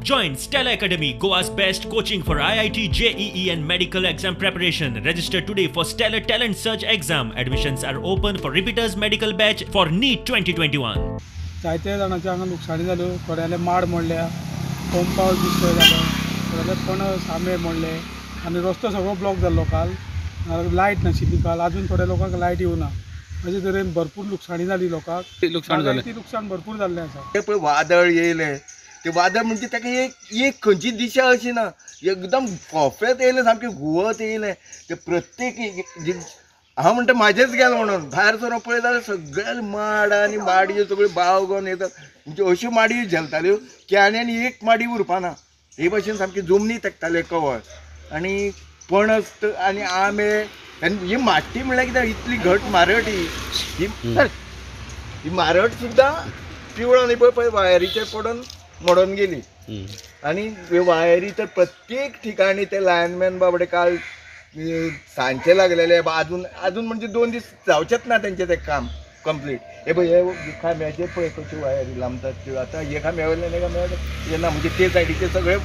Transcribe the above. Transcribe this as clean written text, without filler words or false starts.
Join Stella Academy, Goa's best coaching for IIT, JEE and medical exam preparation. Register today for Stellar Talent Search exam. Admissions are open for repeaters medical batch for NEET 2021. जायते जाणांच्या हांगा लुकसाणी जाल्यो. थोड्याले माड मोडल्या, pump house destroy जालो, थोड्याले पणस आंबे मोडले आणि रस्तो सगळो ब्लॉक जाल्लो काल. लायट नाशिल्ली काल, अजून थोड्या लोकांक लायट येवना. अशे तरेन भरपूर लुकसाणी जाली लोकांक. लुकसाण भरपूर जाल्लें आसा. ते पळय वादळ येयलें, ते वादळ म्हणजे ताका एक खंयची दिशा अशी ना, एकदम फोफेत येयलें, सामकें घुवत येयलें. ते प्रत्येक हांव म्हणटा म्हाजेच गेलो म्हणून भायर सरून पळयत जाल्यार सगळे माड आनी माडयो सगळ्यो बाव घेवन येतात. म्हणजे अश्यो माडयो झेलताल्यो की आनी एक माडी उरपाना. हे भाशेन सामकें जमनी तेकताले कवळ आनी पणस आनी आंबे. आनी ही माट्टी म्हणल्यार कित्याक इतली घट मारट ही मारट सुद्दां पिवळो न्ही पळय वायरीचेर पडून मोडून गेली. आणि वायरी तर प्रत्येक ठिकाणी ते लायनमॅन बाबडे काल सांजचे लागलेले. अजून म्हणजे 2 दीस जावचेच ना त्यांचे ते काम कंप्लीट. हे पळय हे खांब्याचेर पळय कशी वायरी लांबतात त्यो. आतां हे खांब्या वयल्यान हे खांब्या येना म्हणजे ते सायडीचे सगळे